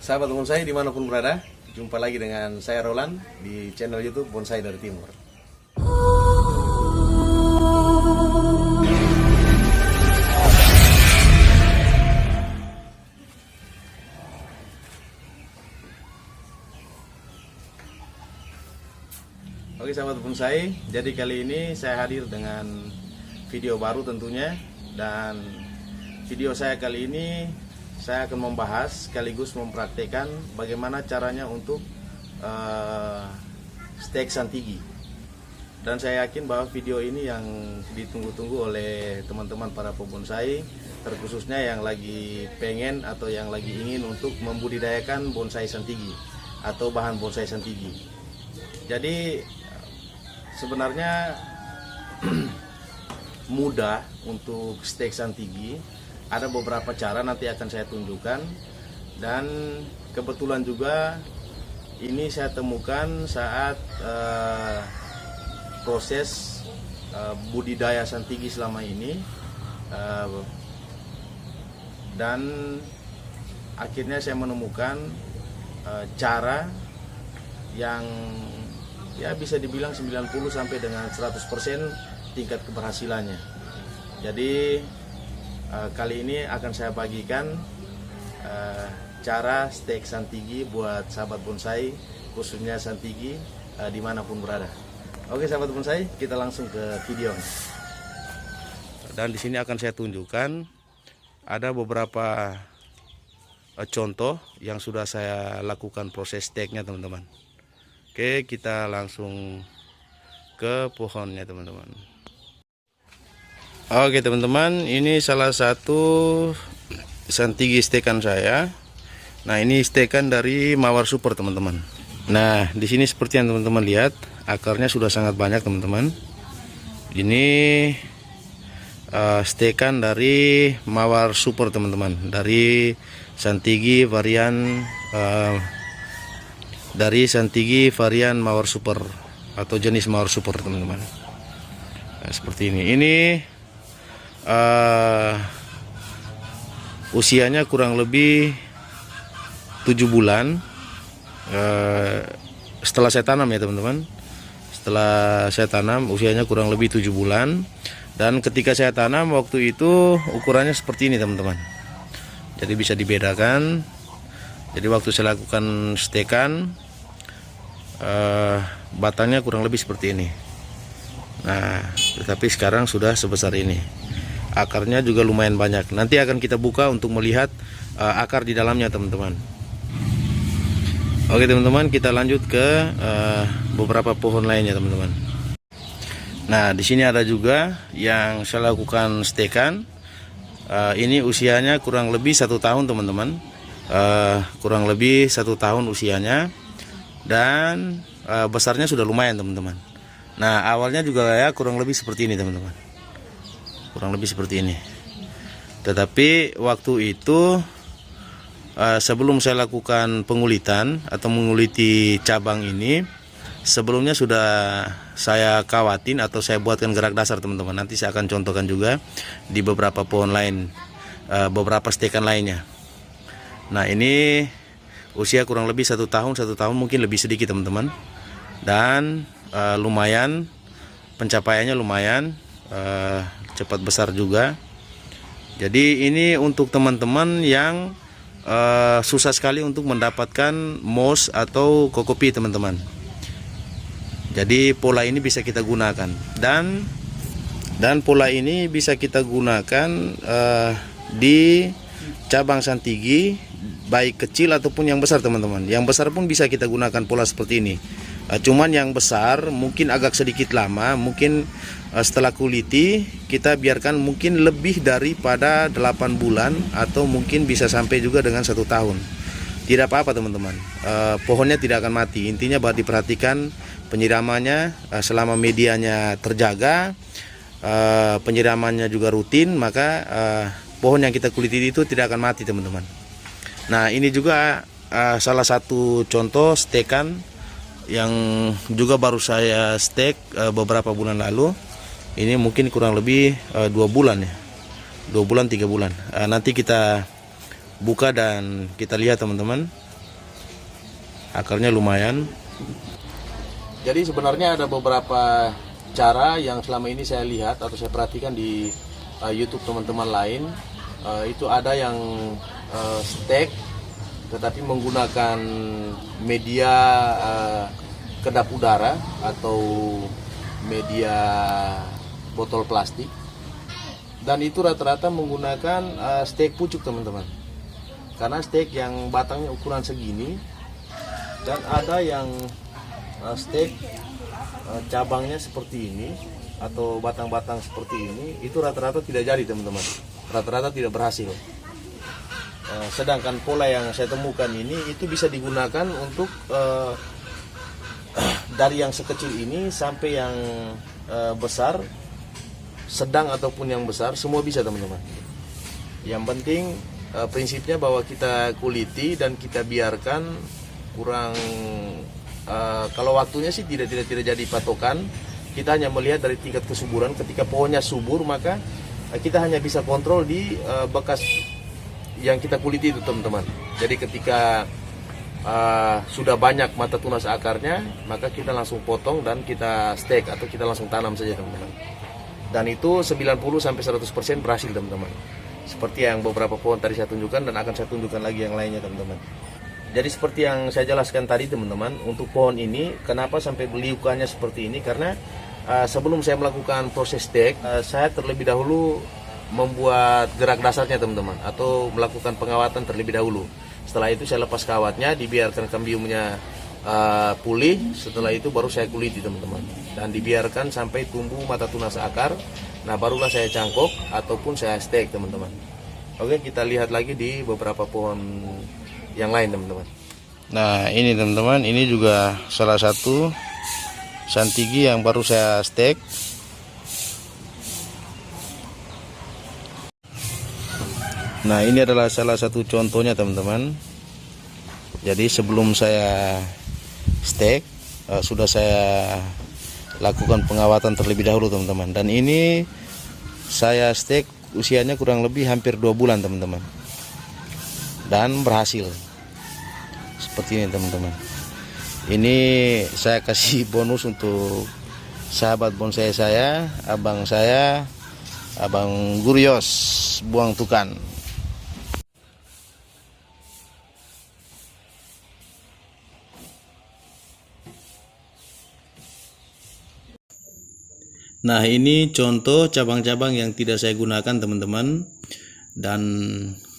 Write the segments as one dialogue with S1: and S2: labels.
S1: Sahabat bonsai dimanapun berada, jumpa lagi dengan saya Roland di channel YouTube Bonsai dari Timur. Oke sahabat bonsai, jadi kali ini saya hadir dengan video baru tentunya. Dan video saya kali ini saya akan membahas sekaligus mempraktekkan bagaimana caranya untuk stek santigi. Dan saya yakin bahwa video ini yang ditunggu-tunggu oleh teman-teman para pembonsai, terkhususnya yang lagi pengen atau yang lagi ingin untuk membudidayakan bonsai santigi atau bahan bonsai santigi. Jadi sebenarnya mudah untuk stek santigi. Ada beberapa cara nanti akan saya tunjukkan, dan kebetulan juga ini saya temukan saat proses budidaya santigi selama ini, dan akhirnya saya menemukan cara yang ya bisa dibilang 90 sampai dengan 100% tingkat keberhasilannya. Jadi kali ini akan saya bagikan cara stek santigi buat sahabat bonsai, khususnya santigi dimanapun berada. Oke sahabat bonsai, kita langsung ke video. Dan di sini akan saya tunjukkan ada beberapa contoh yang sudah saya lakukan proses steknya teman-teman. Oke, kita langsung ke pohonnya teman-teman. Oke teman-teman, ini salah satu santigi stekan saya. Nah, ini stekan dari Mawar Super teman-teman. Nah, di sini seperti yang teman-teman lihat, akarnya sudah sangat banyak teman-teman. Ini stekan dari Mawar Super teman-teman, dari santigi varian Mawar Super atau jenis Mawar Super teman-teman. Nah, seperti ini. Ini usianya kurang lebih 7 bulan setelah saya tanam ya teman-teman. Setelah saya tanam usianya kurang lebih 7 bulan, dan ketika saya tanam waktu itu ukurannya seperti ini teman-teman. Jadi bisa dibedakan. Jadi waktu saya lakukan stekan batangnya kurang lebih seperti ini. Nah, tetapi sekarang sudah sebesar ini. Akarnya juga lumayan banyak. Nanti akan kita buka untuk melihat akar di dalamnya teman-teman. Oke teman-teman, kita lanjut ke beberapa pohon lainnya teman-teman. Nah, di sini ada juga yang saya lakukan stekan. Ini usianya kurang lebih 1 tahun teman-teman. Kurang lebih 1 tahun usianya, dan besarnya sudah lumayan teman-teman. Nah, awalnya juga ya kurang lebih seperti ini teman-teman, kurang lebih seperti ini. Tetapi waktu itu sebelum saya lakukan pengulitan atau menguliti cabang ini, sebelumnya sudah saya kawatin atau saya buatkan gerak dasar teman-teman. Nanti saya akan contohkan juga di beberapa pohon lain, beberapa stekan lainnya. Nah, ini usia kurang lebih 1 tahun, mungkin lebih sedikit teman-teman. Dan lumayan, pencapaiannya lumayan, cepat besar juga. Jadi ini untuk teman-teman yang susah sekali untuk mendapatkan moss atau kokopi teman-teman. Jadi pola ini bisa kita gunakan, dan pola ini bisa kita gunakan di cabang santigi, baik kecil ataupun yang besar teman-teman. Yang besar pun bisa kita gunakan pola seperti ini. Cuman yang besar mungkin agak sedikit lama, mungkin setelah kuliti kita biarkan mungkin lebih daripada 8 bulan, atau mungkin bisa sampai juga dengan 1 tahun. Tidak apa-apa teman-teman, pohonnya tidak akan mati. Intinya bahwa diperhatikan penyiramannya, selama medianya terjaga, penyiramannya juga rutin, maka pohon yang kita kuliti itu tidak akan mati teman-teman. Nah, ini juga salah satu contoh stekan yang juga baru saya stek beberapa bulan lalu. Ini mungkin kurang lebih 2 bulan ya, 2 bulan 3 bulan. Nanti kita buka dan kita lihat teman-teman akarnya lumayan. Jadi sebenarnya ada beberapa cara yang selama ini saya lihat atau saya perhatikan di YouTube teman-teman lain. Itu ada yang stek tetapi menggunakan media kedap udara atau media botol plastik, dan itu rata-rata menggunakan stek pucuk teman-teman, karena stek yang batangnya ukuran segini, dan ada yang stek cabangnya seperti ini atau batang-batang seperti ini, itu rata-rata tidak jadi teman-teman, rata-rata tidak berhasil. Sedangkan pola yang saya temukan ini itu bisa digunakan untuk dari yang sekecil ini sampai yang besar, sedang ataupun yang besar, semua bisa teman-teman. Yang penting prinsipnya bahwa kita kuliti dan kita biarkan kurang, kalau waktunya sih tidak jadi patokan. Kita hanya melihat dari tingkat kesuburan. Ketika pohonnya subur, maka kita hanya bisa kontrol di bekas yang kita kuliti itu teman-teman. Jadi ketika sudah banyak mata tunas akarnya, maka kita langsung potong dan kita stek atau kita langsung tanam saja teman-teman. Dan itu 90-100% berhasil teman-teman. Seperti yang beberapa pohon tadi saya tunjukkan, dan akan saya tunjukkan lagi yang lainnya teman-teman. Jadi seperti yang saya jelaskan tadi teman-teman, untuk pohon ini kenapa sampai beliukannya seperti ini, karena sebelum saya melakukan proses stek, saya terlebih dahulu membuat gerak dasarnya teman-teman, atau melakukan pengawatan terlebih dahulu. Setelah itu saya lepas kawatnya, dibiarkan kambiumnya pulih. Setelah itu baru saya kuliti teman-teman, dan dibiarkan sampai tumbuh mata tunas akar. Nah barulah saya cangkok ataupun saya stek teman-teman. Oke, kita lihat lagi di beberapa pohon yang lain teman-teman. Nah ini teman-teman, ini juga salah satu santigi yang baru saya stek. Nah ini adalah salah satu contohnya teman-teman. Jadi sebelum saya stek, sudah saya lakukan pengawatan terlebih dahulu teman-teman. Dan ini saya stek usianya kurang lebih hampir 2 bulan teman-teman, dan berhasil seperti ini teman-teman. Ini saya kasih bonus untuk sahabat bonsai saya, Abang Guryos Buang Tukan. Nah ini contoh cabang-cabang yang tidak saya gunakan teman-teman. Dan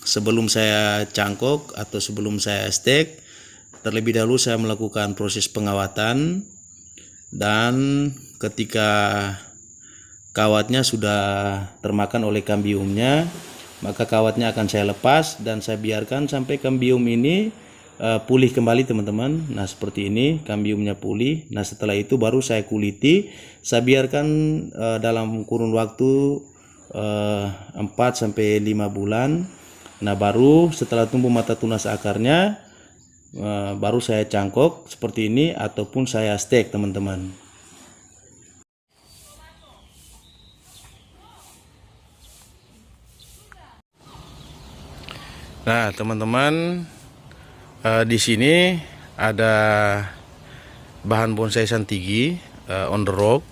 S1: sebelum saya cangkok atau sebelum saya stek, terlebih dahulu saya melakukan proses pengawatan. Dan ketika kawatnya sudah termakan oleh kambiumnya, maka kawatnya akan saya lepas dan saya biarkan sampai kambium ini pulih kembali teman-teman. Nah seperti ini, kambiumnya pulih. Nah setelah itu baru saya kuliti, saya biarkan dalam kurun waktu 4-5 bulan. Nah baru setelah tumbuh mata tunas akarnya, baru saya cangkok seperti ini ataupun saya stek teman-teman. Nah teman-teman, di sini ada bahan bonsai santigi on the rock,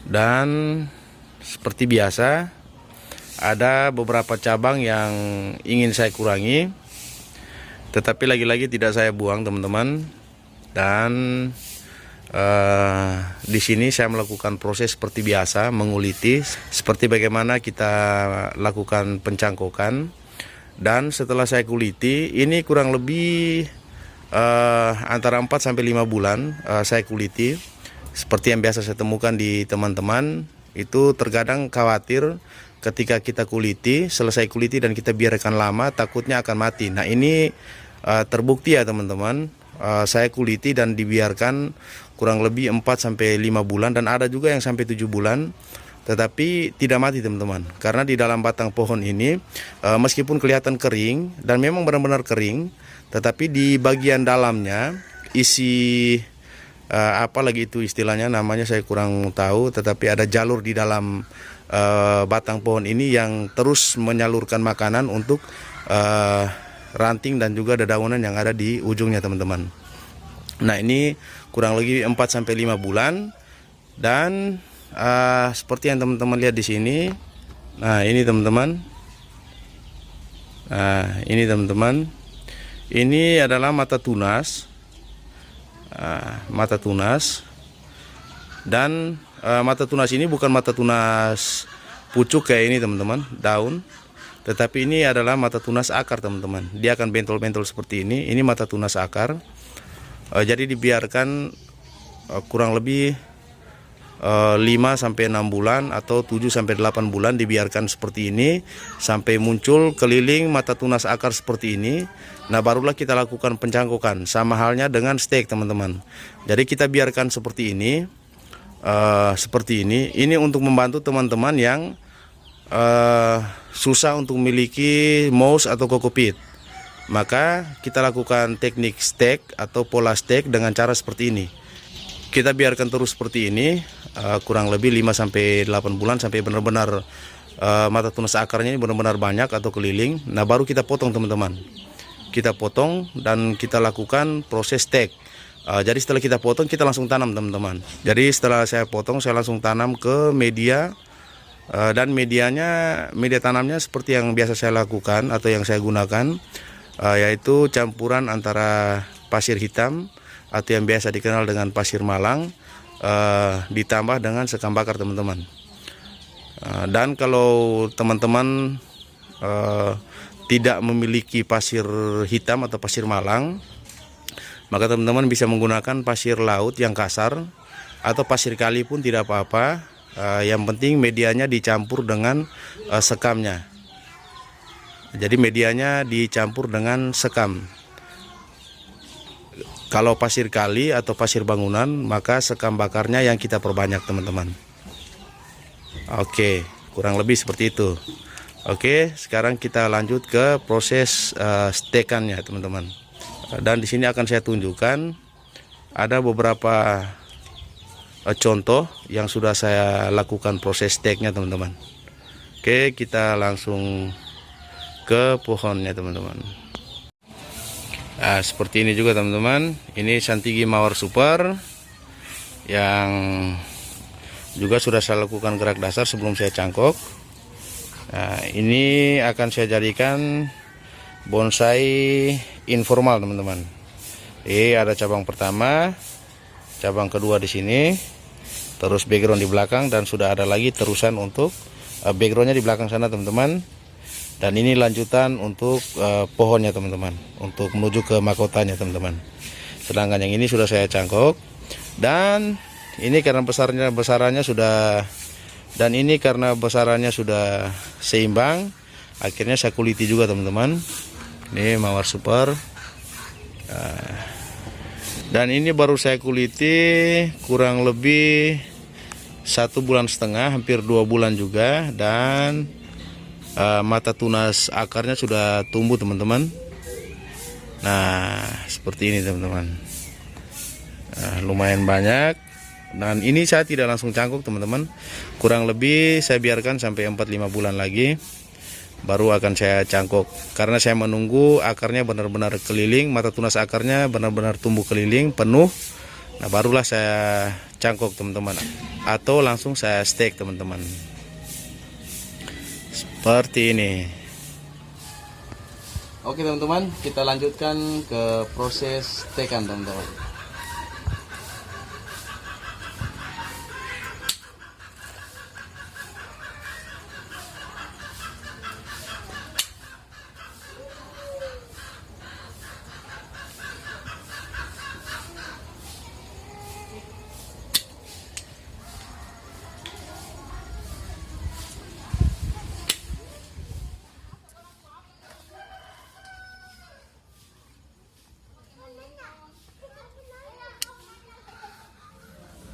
S1: dan seperti biasa ada beberapa cabang yang ingin saya kurangi, tetapi lagi-lagi tidak saya buang teman-teman. Dan di sini saya melakukan proses seperti biasa, menguliti seperti bagaimana kita lakukan pencangkokan. Dan setelah saya kuliti, ini kurang lebih antara 4-5 bulan saya kuliti. Seperti yang biasa saya temukan di teman-teman, itu terkadang khawatir ketika kita kuliti, selesai kuliti dan kita biarkan lama, takutnya akan mati. Nah ini terbukti ya teman-teman. Saya kuliti dan dibiarkan kurang lebih 4-5 bulan, dan ada juga yang sampai 7 bulan. Tetapi tidak mati teman-teman, karena di dalam batang pohon ini meskipun kelihatan kering dan memang benar-benar kering, tetapi di bagian dalamnya isi apa lagi itu istilahnya, namanya saya kurang tahu, tetapi ada jalur di dalam batang pohon ini yang terus menyalurkan makanan untuk ranting dan juga dedaunan yang ada di ujungnya teman-teman. Nah ini kurang lebih 4-5 bulan. Dan seperti yang teman-teman lihat di sini. Nah ini teman-teman. Nah ini teman-teman. Ini adalah mata tunas. Mata tunas. Dan mata tunas ini bukan mata tunas pucuk kayak ini teman-teman, daun. Tetapi ini adalah mata tunas akar teman-teman. Dia akan bentol-bentol seperti ini. Ini mata tunas akar. Jadi dibiarkan kurang lebih 5-6 bulan atau 7-8 bulan dibiarkan seperti ini sampai muncul keliling mata tunas akar seperti ini. Nah barulah kita lakukan pencangkokan, sama halnya dengan stek teman-teman. Jadi kita biarkan seperti ini. Ini untuk membantu teman-teman yang susah untuk memiliki mouse atau kokopit. Maka kita lakukan teknik stek atau pola stek dengan cara seperti ini. Kita biarkan terus seperti ini kurang lebih 5-8 bulan sampai benar-benar mata tunas akarnya ini benar-benar banyak atau keliling. Nah baru kita potong teman-teman. Kita potong dan kita lakukan proses stek. Jadi setelah kita potong kita langsung tanam teman-teman. Jadi setelah saya potong saya langsung tanam ke media. Dan media tanamnya seperti yang biasa saya lakukan atau yang saya gunakan, yaitu campuran antara pasir hitam atau yang biasa dikenal dengan pasir malang ditambah dengan sekam bakar teman-teman. Dan kalau teman-teman tidak memiliki pasir hitam atau pasir malang, maka teman-teman bisa menggunakan pasir laut yang kasar atau pasir kali pun tidak apa-apa. Yang penting medianya dicampur dengan sekamnya. Jadi medianya dicampur dengan sekam. Kalau pasir kali atau pasir bangunan, maka sekam bakarnya yang kita perbanyak teman-teman. Oke, kurang lebih seperti itu. Oke, sekarang kita lanjut ke proses stekannya teman-teman. Dan di sini akan saya tunjukkan ada beberapa contoh yang sudah saya lakukan proses steknya teman-teman. Oke, kita langsung ke pohonnya teman-teman. Nah, seperti ini juga teman-teman. Ini Santigi Mawar Super yang juga sudah saya lakukan gerak dasar sebelum saya cangkok. Nah, ini akan saya jadikan bonsai informal teman-teman. Ini ada cabang pertama, cabang kedua di sini, terus background di belakang, dan sudah ada lagi terusan untuk backgroundnya di belakang sana teman-teman. Dan ini lanjutan untuk pohonnya teman-teman, untuk menuju ke mahkotanya teman-teman. Sedangkan yang ini sudah saya cangkok, dan ini karena besarannya sudah, dan ini karena besarannya sudah seimbang, akhirnya saya kuliti juga teman-teman. Ini Mawar Super. Dan ini baru saya kuliti kurang lebih 1,5 bulan, hampir 2 bulan juga. Dan mata tunas akarnya sudah tumbuh teman-teman. Nah seperti ini teman-teman. Lumayan banyak. Dan ini saya tidak langsung cangkok teman-teman. Kurang lebih saya biarkan sampai 4-5 bulan lagi, baru akan saya cangkok. Karena saya menunggu akarnya benar-benar keliling, mata tunas akarnya benar-benar tumbuh keliling penuh. Nah barulah saya cangkok teman-teman, atau langsung saya stek teman-teman. Seperti ini. Oke teman-teman, kita lanjutkan ke proses stekan teman-teman.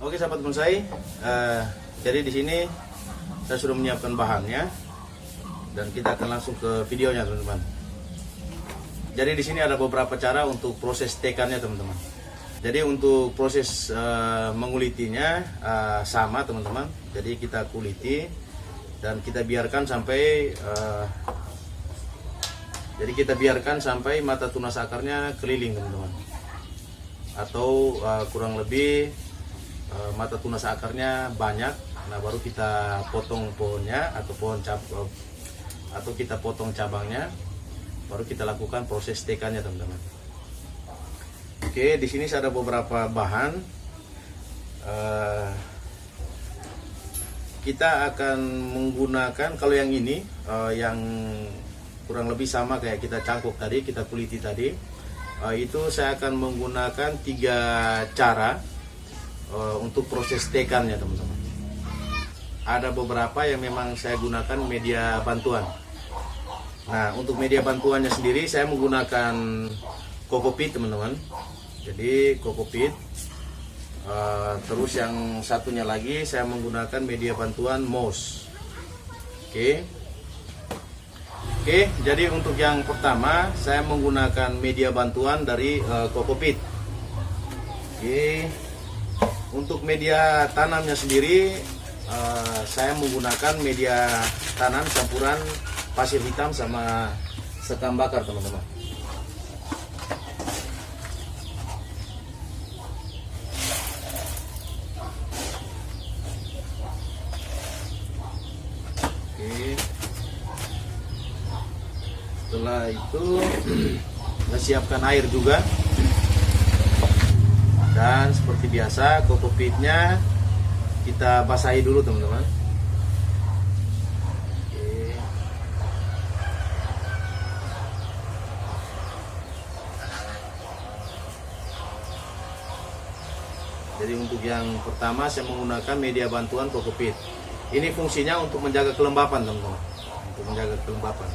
S1: Oke sahabat bonsai, jadi di sini saya sudah menyiapkan bahannya dan kita akan langsung ke videonya teman-teman. Jadi di sini ada beberapa cara untuk proses stekannya teman-teman. Jadi untuk proses mengulitinya sama teman-teman. Jadi kita kuliti dan kita biarkan sampai Jadi kita biarkan sampai mata tunas akarnya keliling teman-teman, atau kurang lebih mata tunas akarnya banyak. Nah baru kita potong pohonnya atau kita potong cabangnya, baru kita lakukan proses stekannya teman-teman. Oke, di sini ada beberapa bahan. Kita akan menggunakan, kalau yang ini yang kurang lebih sama kayak kita cangkok tadi, kita kuliti tadi, itu saya akan menggunakan 3 cara untuk proses stekannya teman-teman. Ada beberapa yang memang saya gunakan media bantuan. Nah untuk media bantuannya sendiri saya menggunakan kokopit teman-teman. Jadi kokopit. Terus yang satunya lagi saya menggunakan media bantuan mouse. Oke, jadi untuk yang pertama saya menggunakan media bantuan dari kokopit. Oke, untuk media tanamnya sendiri saya menggunakan media tanam campuran pasir hitam sama sekam bakar teman-teman. Setelah itu kita siapkan air juga, dan seperti biasa kokopitnya kita basahi dulu teman-teman. Jadi untuk yang pertama saya menggunakan media bantuan kokopit. Ini fungsinya untuk menjaga kelembapan teman-teman, untuk menjaga kelembapan.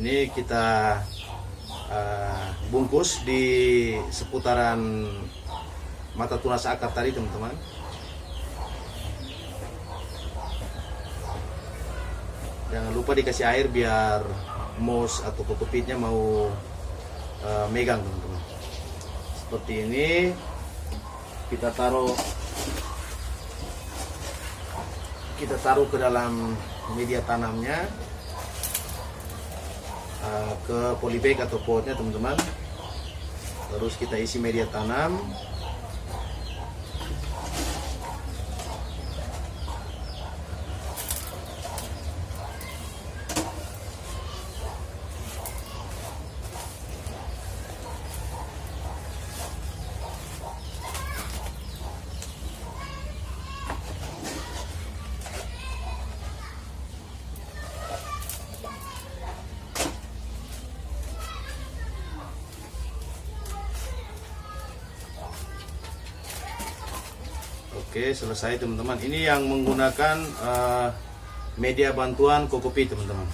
S1: Ini kita bungkus di seputaran mata tunas akar tadi teman-teman. Jangan lupa dikasih air biar mouse atau kokopitnya mau megang teman-teman. Seperti ini kita taruh ke dalam media tanamnya, ke polybag atau potnya teman-teman. Terus kita isi media tanam. Oke, selesai teman-teman. Ini yang menggunakan media bantuan kokopit teman-teman.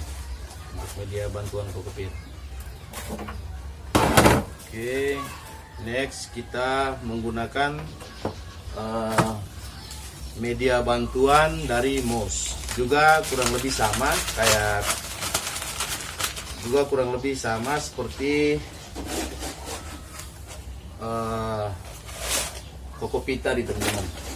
S1: Media bantuan kokopit. Oke, next kita menggunakan media bantuan dari mouse. Juga kurang lebih sama seperti kokopit tadi teman-teman.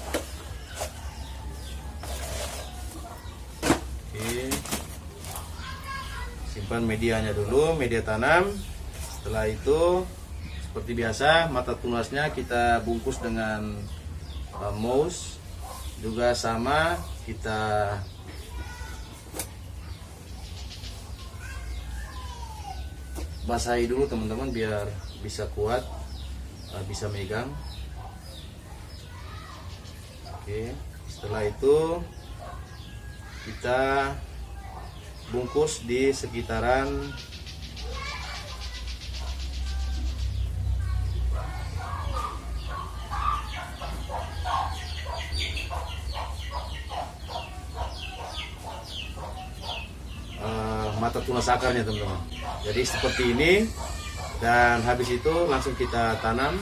S1: Simpan medianya dulu, media tanam. Setelah itu seperti biasa mata tunasnya kita bungkus dengan mouse. Juga sama, kita basahi dulu teman-teman biar bisa kuat, bisa megang. Oke, setelah itu kita bungkus di sekitaran mata tunas akarnya teman-teman. Jadi seperti ini, dan habis itu langsung kita tanam.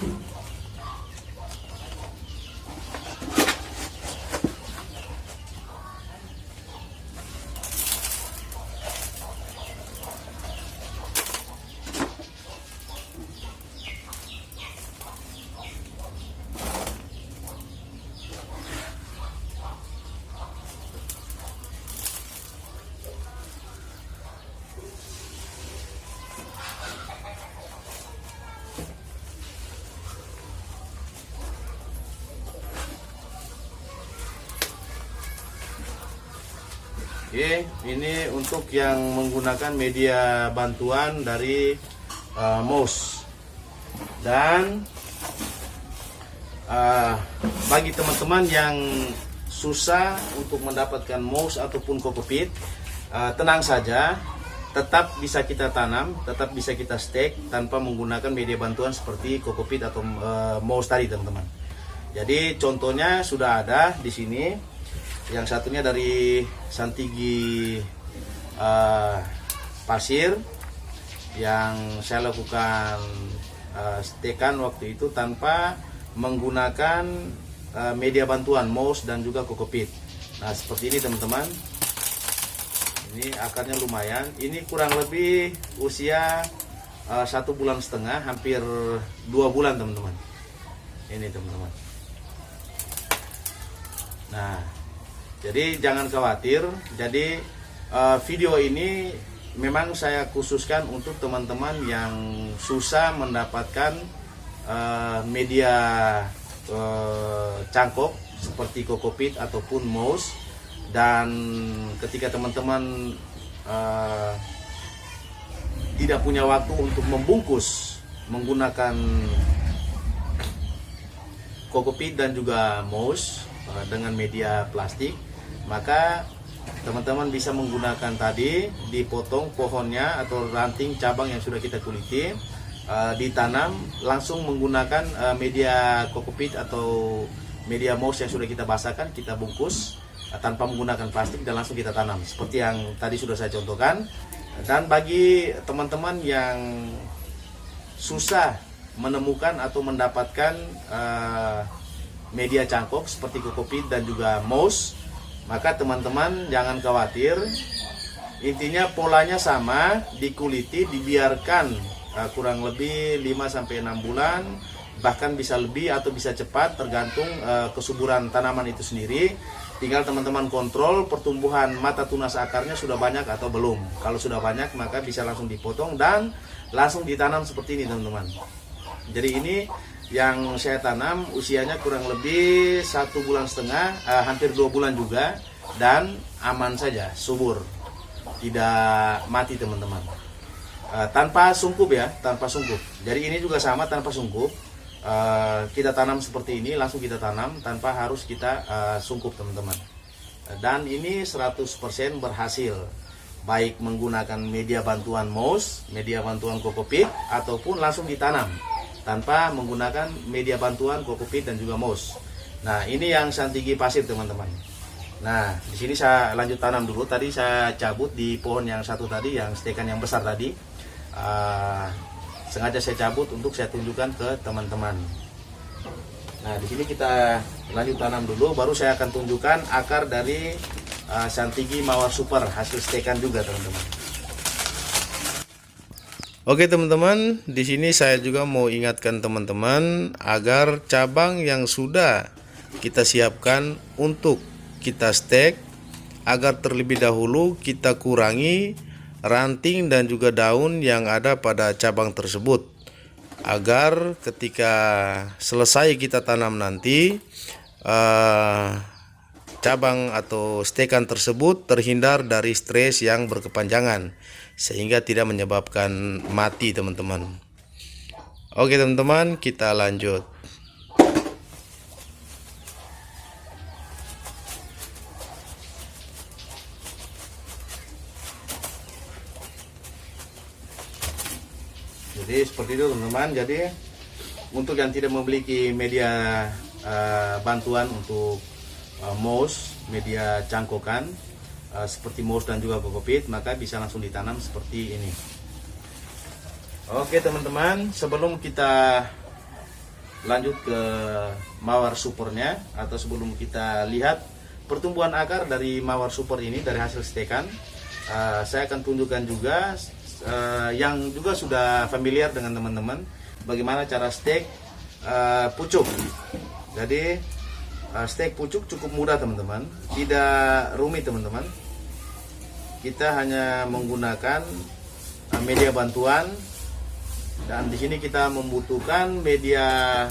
S1: Oke, ini untuk yang menggunakan media bantuan dari mouse. Dan bagi teman-teman yang susah untuk mendapatkan mouse ataupun kokopit, tenang saja, tetap bisa kita tanam, tetap bisa kita stek tanpa menggunakan media bantuan seperti kokopit atau mouse tadi, teman-teman. Jadi contohnya sudah ada di sini. Yang satunya dari Santigi pasir yang saya lakukan stekan waktu itu tanpa menggunakan media bantuan mouse dan juga kokopit. Nah, seperti ini teman-teman. Ini akarnya lumayan. Ini kurang lebih usia 1,5 bulan, hampir 2 bulan teman-teman. Ini teman-teman. Nah, jadi jangan khawatir. Jadi video ini memang saya khususkan untuk teman-teman yang susah mendapatkan media cangkok seperti kokopit ataupun mouse. Dan ketika teman-teman tidak punya waktu untuk membungkus menggunakan kokopit dan juga mouse dengan media plastik, maka teman-teman bisa menggunakan tadi, dipotong pohonnya atau ranting cabang yang sudah kita kuliti, ditanam langsung menggunakan media kokopit atau media mouse yang sudah kita basahkan, kita bungkus tanpa menggunakan plastik dan langsung kita tanam seperti yang tadi sudah saya contohkan. Dan bagi teman-teman yang susah menemukan atau mendapatkan media cangkok seperti kokopit dan juga mouse, maka teman-teman jangan khawatir. Intinya polanya sama, dikuliti, dibiarkan kurang lebih 5-6 bulan, bahkan bisa lebih atau bisa cepat tergantung kesuburan tanaman itu sendiri. Tinggal teman-teman kontrol pertumbuhan mata tunas akarnya sudah banyak atau belum. Kalau sudah banyak maka bisa langsung dipotong dan langsung ditanam seperti ini teman-teman. Jadi ini yang saya tanam usianya kurang lebih 1,5 bulan, hampir 2 bulan juga, dan aman saja, subur, tidak mati teman-teman. Tanpa sungkup ya, tanpa sungkup. Jadi ini juga sama, tanpa sungkup. Kita tanam seperti ini, langsung kita tanam tanpa harus kita sungkup teman-teman. Dan ini 100% berhasil, baik menggunakan media bantuan mouse, media bantuan kokopit, ataupun langsung ditanam tanpa menggunakan media bantuan kokopit dan juga mouse. Nah, ini yang Santigi pasir teman-teman. Nah, di sini saya lanjut tanam dulu. Tadi saya cabut di pohon yang satu tadi, yang stekan yang besar tadi. Sengaja saya cabut untuk saya tunjukkan ke teman-teman. Nah, di sini kita lanjut tanam dulu, baru saya akan tunjukkan akar dari Santigi Mawar Super hasil stekan juga teman-teman. Oke teman-teman, di sini saya juga mau ingatkan teman-teman agar cabang yang sudah kita siapkan untuk kita stek, agar terlebih dahulu kita kurangi ranting dan juga daun yang ada pada cabang tersebut, agar ketika selesai kita tanam nanti cabang atau stekan tersebut terhindar dari stres yang berkepanjangan sehingga tidak menyebabkan mati teman-teman. Oke teman-teman, kita lanjut. Jadi seperti itu teman-teman. Jadi untuk yang tidak memiliki media bantuan untuk mouse, media cangkokan seperti mouse dan juga kokopit, maka bisa langsung ditanam seperti ini. Oke teman-teman, sebelum kita lanjut ke mawar supernya, atau sebelum kita lihat pertumbuhan akar dari mawar super ini dari hasil stekan, saya akan tunjukkan juga yang juga sudah familiar dengan teman-teman, bagaimana cara stek pucuk. Jadi stek pucuk cukup mudah teman-teman, tidak rumit teman-teman. Kita hanya menggunakan media bantuan, dan di sini kita membutuhkan media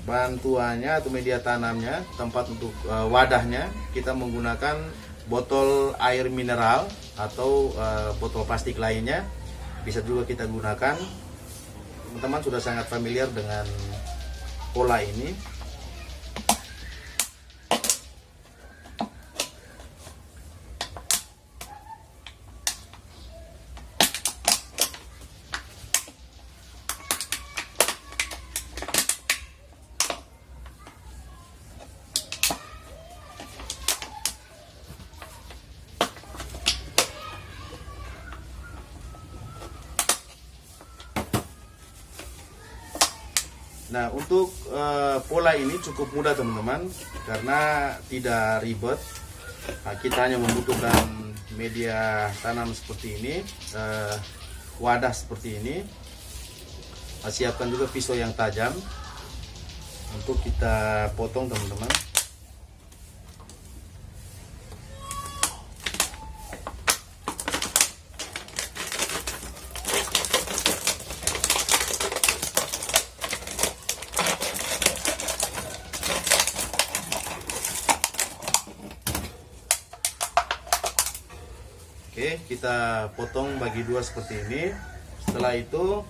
S1: bantuannya atau media tanamnya, tempat untuk wadahnya. Kita menggunakan botol air mineral atau botol plastik lainnya bisa juga kita gunakan. Teman-teman sudah sangat familiar dengan pola ini. Nah, untuk pola ini cukup mudah teman-teman, karena tidak ribet. Nah, kita hanya membutuhkan media tanam seperti ini, wadah seperti ini. Siapkan juga pisau yang tajam untuk kita potong teman-teman. Oke, kita potong bagi dua seperti ini. Setelah itu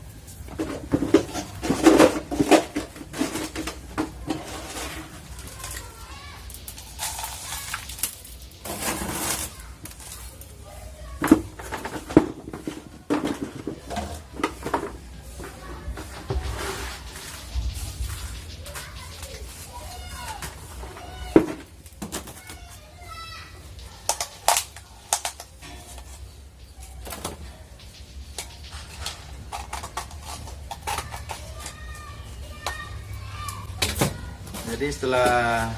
S1: jadi setelah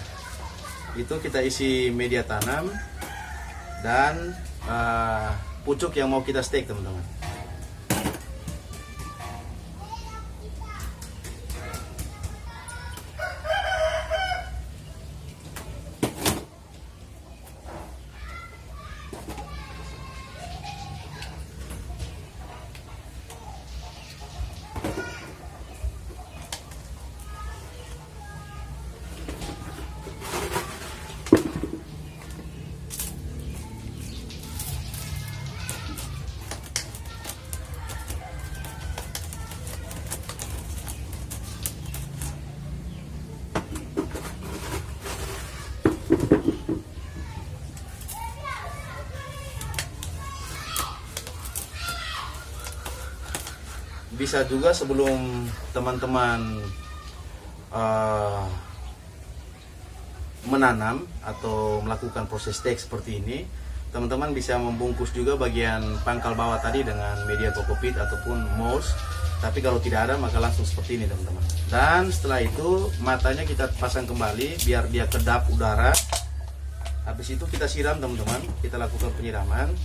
S1: itu kita isi media tanam dan pucuk yang mau kita stek teman-teman. Bisa juga sebelum teman-teman menanam atau melakukan proses stek seperti ini, teman-teman bisa membungkus juga bagian pangkal bawah tadi dengan media kokopit ataupun mouse. Tapi kalau tidak ada maka langsung seperti ini teman-teman. Dan setelah itu matanya kita pasang kembali biar dia kedap udara. Habis itu kita siram teman-teman, kita lakukan penyiraman.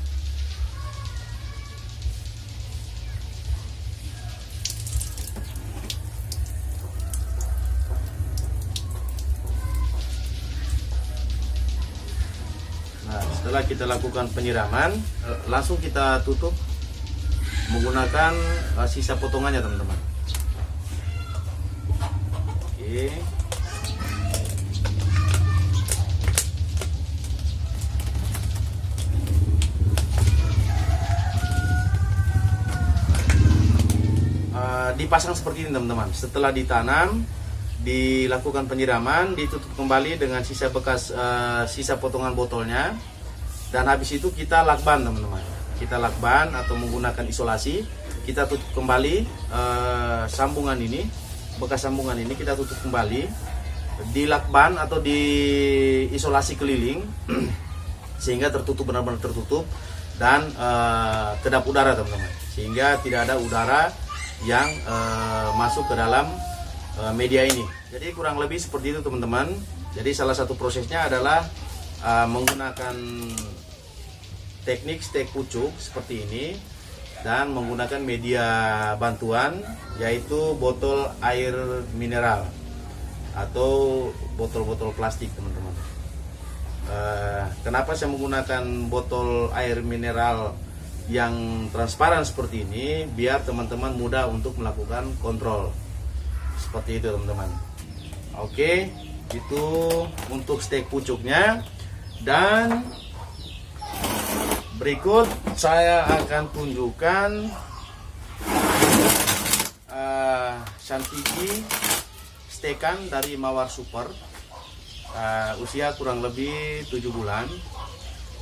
S1: Nah, setelah kita lakukan penyiraman, langsung kita tutup menggunakan sisa potongannya teman-teman. Oke. Dipasang seperti ini teman-teman. Setelah ditanam, dilakukan penyiraman, ditutup kembali dengan sisa bekas sisa potongan botolnya, dan habis itu kita lakban teman-teman. Kita lakban atau menggunakan isolasi, kita tutup kembali sambungan ini, bekas sambungan ini kita tutup kembali, dilakban atau diisolasi keliling sehingga tertutup, benar-benar tertutup, dan kedap udara teman-teman, sehingga tidak ada udara yang masuk ke dalam media ini. Jadi kurang lebih seperti itu teman-teman. Jadi salah satu prosesnya adalah menggunakan teknik stek pucuk seperti ini dan menggunakan media bantuan, yaitu botol air mineral atau botol-botol plastik teman-teman. Kenapa saya menggunakan botol air mineral yang transparan seperti ini? Biar teman-teman mudah untuk melakukan kontrol seperti itu teman-teman. Oke, itu untuk stek pucuknya. Dan berikut saya akan tunjukkan Santigi stekan dari Mawar Super. Usia kurang lebih 7 bulan.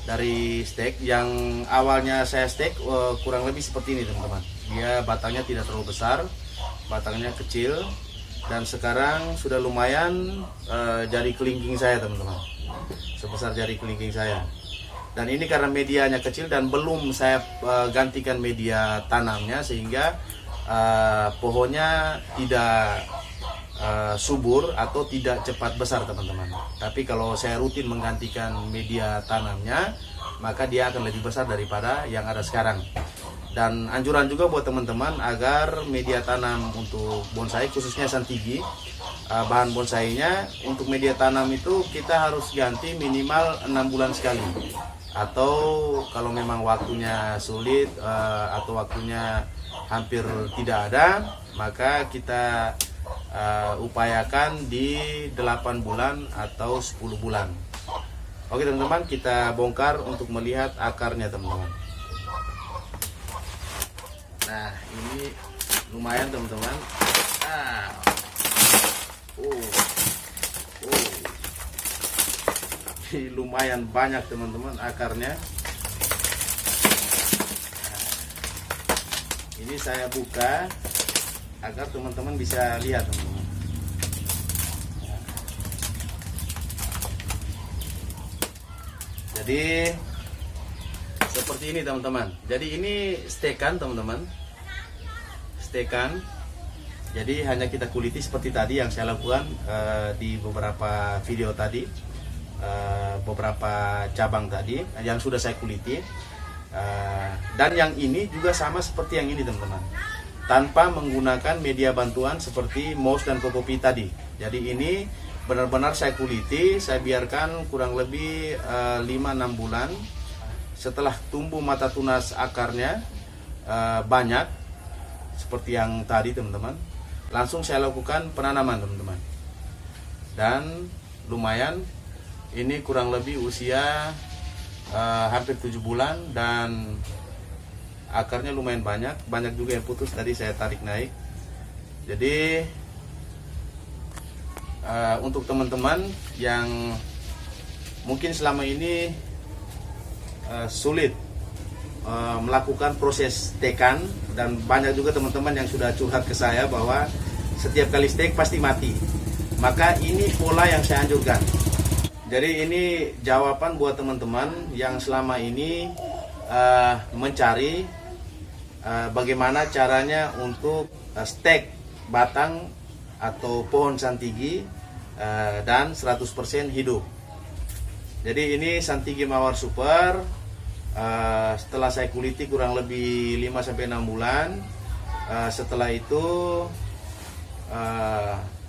S1: Dari stek yang awalnya saya stek kurang lebih seperti ini teman-teman. Dia batangnya tidak terlalu besar, batangnya kecil, dan sekarang sudah lumayan jari kelingking saya teman-teman, sebesar jari kelingking saya. Dan ini karena medianya kecil dan belum saya gantikan media tanamnya, sehingga pohonnya tidak subur atau tidak cepat besar teman-teman. Tapi kalau saya rutin menggantikan media tanamnya, maka dia akan lebih besar daripada yang ada sekarang. Dan anjuran juga buat teman-teman agar media tanam untuk bonsai, khususnya Santigi, bahan bonsainya untuk media tanam itu kita harus ganti minimal 6 bulan sekali. Atau kalau memang waktunya sulit atau waktunya hampir tidak ada, maka kita upayakan di 8 bulan atau 10 bulan. Oke teman-teman, kita bongkar untuk melihat akarnya teman-teman. Nah, ini lumayan teman-teman. Ini lumayan banyak teman-teman akarnya. Ini saya buka agar teman-teman bisa lihat teman-teman. Jadi seperti ini teman-teman. Jadi ini stekan teman-teman, stekan. Jadi hanya kita kuliti seperti tadi yang saya lakukan di beberapa video tadi, beberapa cabang tadi yang sudah saya kuliti. Dan yang ini juga sama seperti yang ini teman-teman, tanpa menggunakan media bantuan seperti mouse dan kokopit tadi. Jadi ini benar-benar saya kuliti, saya biarkan kurang lebih 5-6 bulan. Setelah tumbuh mata tunas akarnya banyak seperti yang tadi teman-teman, langsung saya lakukan penanaman teman-teman. Dan lumayan, ini kurang lebih usia hampir 7 bulan dan akarnya lumayan banyak juga yang putus, tadi saya tarik naik. Jadi untuk teman-teman yang mungkin selama ini sulit melakukan proses stekan, dan banyak juga teman-teman yang sudah curhat ke saya bahwa setiap kali stek pasti mati, maka ini pola yang saya anjurkan. Jadi ini jawaban buat teman-teman yang selama ini mencari bagaimana caranya untuk stek batang atau pohon Santigi dan 100% hidup. Jadi ini Santigi Mawar Super. Setelah saya kuliti kurang lebih 5-6 bulan. Setelah itu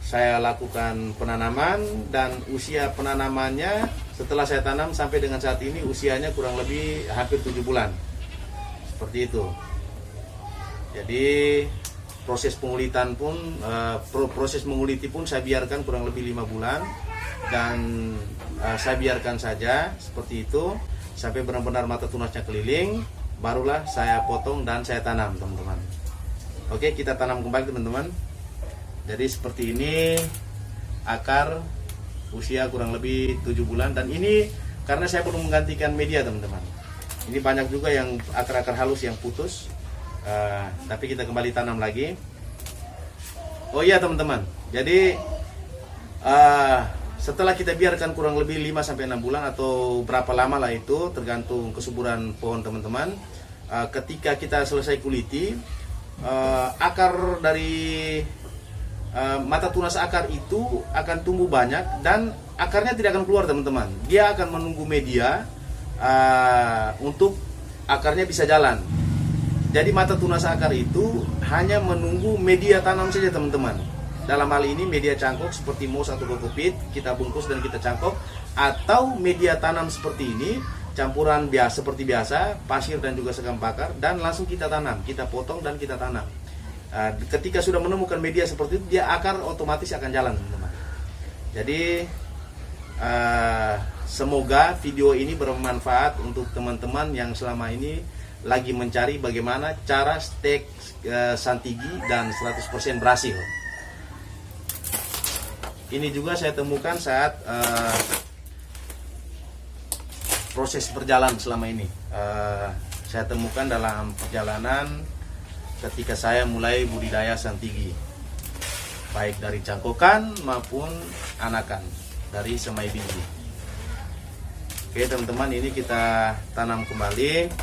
S1: saya lakukan penanaman, dan usia penanamannya setelah saya tanam sampai dengan saat ini usianya kurang lebih hampir 7 bulan. Seperti itu. Jadi proses pengulitan pun proses menguliti pun saya biarkan kurang lebih 5 bulan, dan saya biarkan saja seperti itu sampai benar-benar mata tunasnya keliling, barulah saya potong dan saya tanam teman-teman. Oke, kita tanam kembali teman-teman. Jadi seperti ini akar usia kurang lebih 7 bulan, dan ini karena saya belum menggantikan media teman-teman. Ini banyak juga yang akar-akar halus yang putus. Tapi kita kembali tanam lagi. Oh iya teman-teman, jadi setelah kita biarkan kurang lebih 5-6 bulan atau berapa lama lah itu, tergantung kesuburan pohon teman-teman. Ketika kita selesai kuliti, akar dari mata tunas akar itu akan tumbuh banyak, dan akarnya tidak akan keluar teman-teman. Dia akan menunggu media untuk akarnya bisa jalan. Jadi mata tunas akar itu hanya menunggu media tanam saja teman-teman. Dalam hal ini media cangkok seperti mouse atau kokopit, kita bungkus dan kita cangkok. Atau media tanam seperti ini, campuran biasa seperti biasa, pasir dan juga sekam bakar, dan langsung kita tanam, kita potong dan kita tanam. Ketika sudah menemukan media seperti itu, dia akar otomatis akan jalan teman-teman. Jadi semoga video ini bermanfaat untuk teman-teman yang selama ini lagi mencari bagaimana cara stek santigi dan 100% berhasil. Ini juga saya temukan saat proses berjalan selama ini. Saya temukan dalam perjalanan ketika saya mulai budidaya santigi, baik dari cangkokan maupun anakan dari semai biji. Oke teman-teman, ini kita tanam kembali.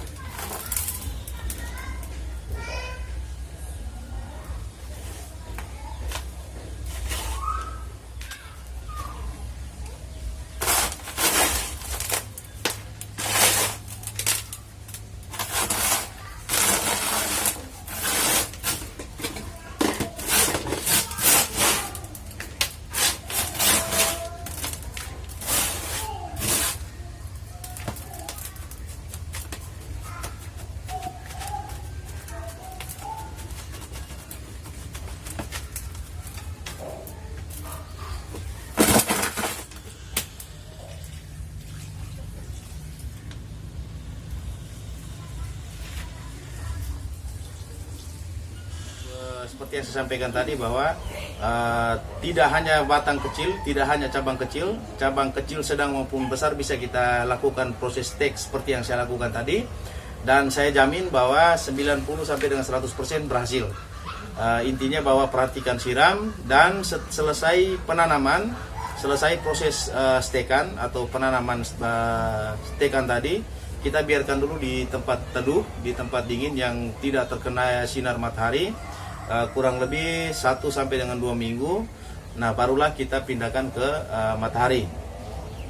S1: Seperti yang saya sampaikan tadi bahwa tidak hanya batang kecil, tidak hanya cabang kecil sedang maupun besar bisa kita lakukan proses stek seperti yang saya lakukan tadi, dan saya jamin bahwa 90 sampai dengan 100% berhasil. Intinya bahwa perhatikan siram dan selesai penanaman, selesai proses stekan atau penanaman stekan tadi, kita biarkan dulu di tempat teduh, di tempat dingin yang tidak terkena sinar matahari. Kurang lebih 1 sampai dengan 2 minggu. Nah, barulah kita pindahkan ke matahari.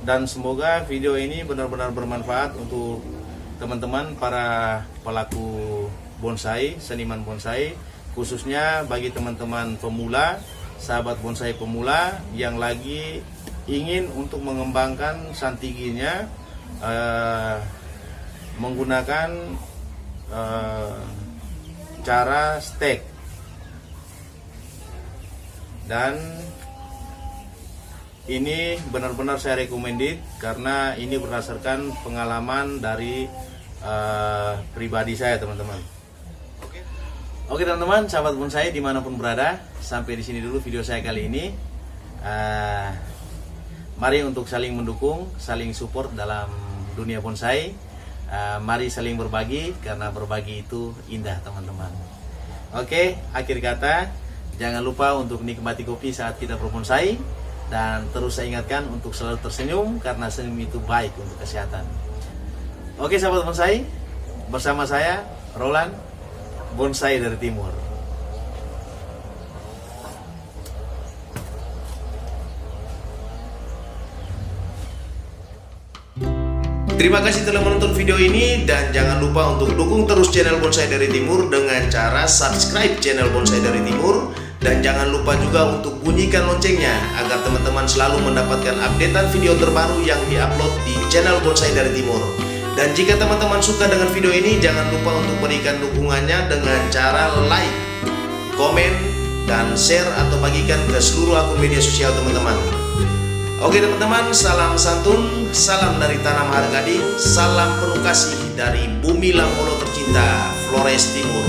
S1: Dan semoga video ini benar-benar bermanfaat untuk teman-teman para pelaku bonsai, seniman bonsai, khususnya bagi teman-teman pemula, sahabat bonsai pemula yang lagi ingin untuk mengembangkan santiginya menggunakan cara stek. Dan ini benar-benar saya recommended karena ini berdasarkan pengalaman dari pribadi saya, teman-teman. Oke teman-teman, sahabat bonsai dimanapun berada, sampai di sini dulu video saya kali ini. Mari untuk saling mendukung, saling support dalam dunia bonsai. Mari saling berbagi karena berbagi itu indah, teman-teman. Oke, akhir kata, jangan lupa untuk nikmati kopi saat kita berbonsai. Dan terus saya ingatkan untuk selalu tersenyum karena senyum itu baik untuk kesehatan. Oke sahabat bonsai, bersama saya Roland, bonsai dari timur. Terima kasih telah menonton video ini, dan jangan lupa untuk dukung terus channel Bonsai dari Timur dengan cara subscribe channel Bonsai dari Timur, dan jangan lupa juga untuk bunyikan loncengnya agar teman-teman selalu mendapatkan updatean video terbaru yang diupload di channel Bonsai dari Timur. Dan jika teman-teman suka dengan video ini, jangan lupa untuk berikan dukungannya dengan cara like, komen, dan share atau bagikan ke seluruh akun media sosial teman-teman. Oke teman-teman, salam santun, salam dari Tanah Mahargading, salam penuh kasih dari bumi Langolo tercinta, Flores Timur.